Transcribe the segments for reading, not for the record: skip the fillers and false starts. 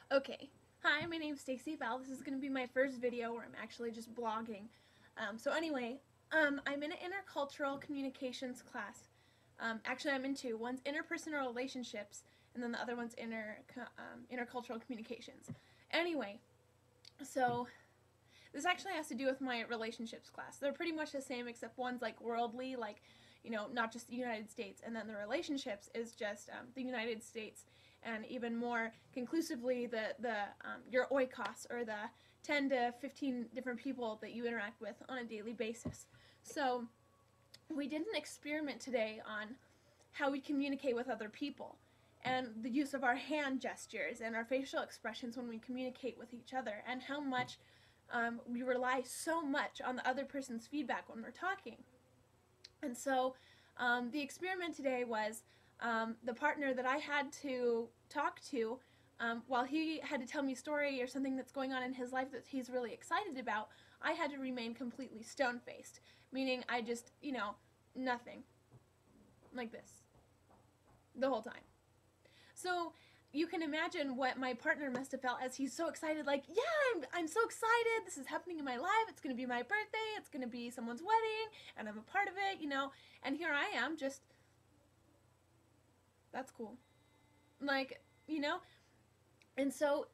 Okay. Hi, my name's Stacy Val. This is going to be my first video where I'm actually just blogging. I'm in an intercultural communications class. Actually, I'm in two. One's interpersonal relationships, and then the other one's intercultural communications. Anyway, so this actually has to do with my relationships class. They're pretty much the same, except one's like worldly, like, not just the United States, and then the relationships is just the United States, and even more conclusively, your oikos, or the 10 to 15 different people that you interact with on a daily basis. So we did an experiment today on how we communicate with other people and the use of our hand gestures and our facial expressions when we communicate with each other, and how much we rely so much on the other person's feedback when we're talking. And so the experiment today was the partner that I had to talk to, while he had to tell me a story or something that's going on in his life that he's really excited about, I had to remain completely stone-faced, meaning I just, nothing, like this, the whole time. So you can imagine what my partner must have felt as he's so excited, like, yeah, I'm so excited, this is happening in my life, it's going to be my birthday, it's going to be someone's wedding, and I'm a part of it, and here I am, just, that's cool. Like, and so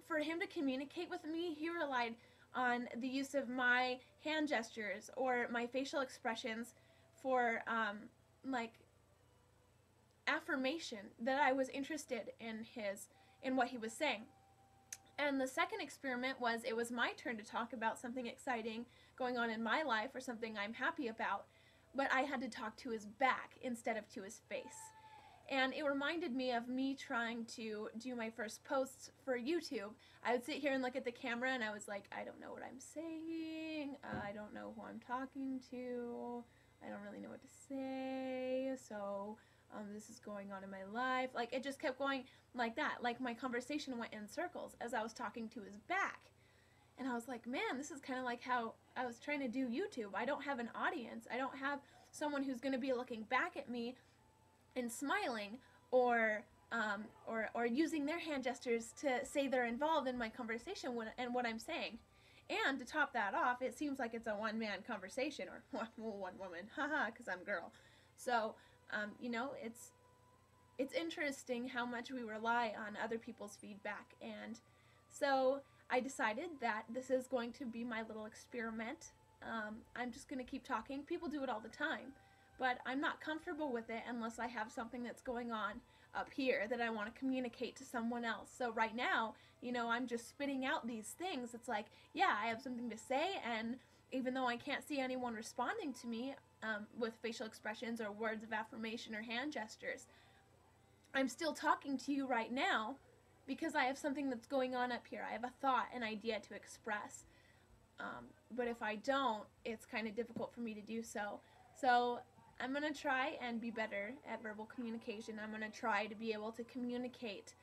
for him to communicate with me, he relied on the use of my hand gestures or my facial expressions for, like, affirmation that I was interested in what he was saying. And the second experiment was, it was my turn to talk about something exciting going on in my life or something I'm happy about, but I had to talk to his back instead of to his face. And it reminded me of me trying to do my first posts for YouTube. I would sit here and look at the camera and I was like, I don't know what I'm saying, I don't know who I'm talking to, I don't really know what to say, so this is going on in my life. Like, it just kept going like that. Like, my conversation went in circles as I was talking to his back. And I was like, man, this is kind of like how I was trying to do YouTube. I don't have an audience. I don't have someone who's going to be looking back at me and smiling, or using their hand gestures to say they're involved in my conversation and what I'm saying. And to top that off, it seems like it's a one-man conversation, or one woman, haha, because I'm a girl. So, it's interesting how much we rely on other people's feedback, and so I decided that this is going to be my little experiment. I'm just going to keep talking. People do it all the time, but I'm not comfortable with it unless I have something that's going on up here that I want to communicate to someone else. So right now, I'm just spitting out these things. It's like, yeah, I have something to say, and even though I can't see anyone responding to me with facial expressions or words of affirmation or hand gestures, I'm still talking to you right now because I have something that's going on up here. I have a thought, an idea to express. But if I don't, it's kind of difficult for me to do so. So I'm going to try and be better at verbal communication. I'm going to try to be able to communicate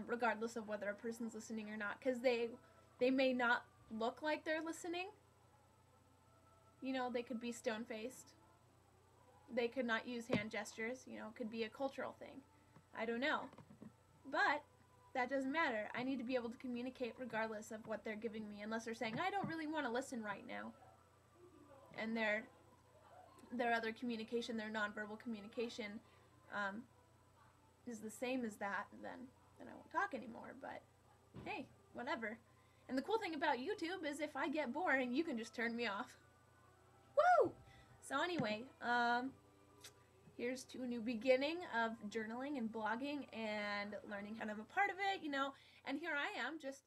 regardless of whether a person's listening or not, because they may not look like they're listening. They could be stone-faced. They could not use hand gestures. It could be a cultural thing. I don't know. But that doesn't matter. I need to be able to communicate regardless of what they're giving me, unless they're saying, I don't really want to listen right now. And their other communication, their nonverbal communication, is the same as that, then I won't talk anymore. But hey, whatever. And the cool thing about YouTube is if I get boring, you can just turn me off. Woo! So anyway, here's to a new beginning of journaling and blogging and learning how to be a part of it, and here I am just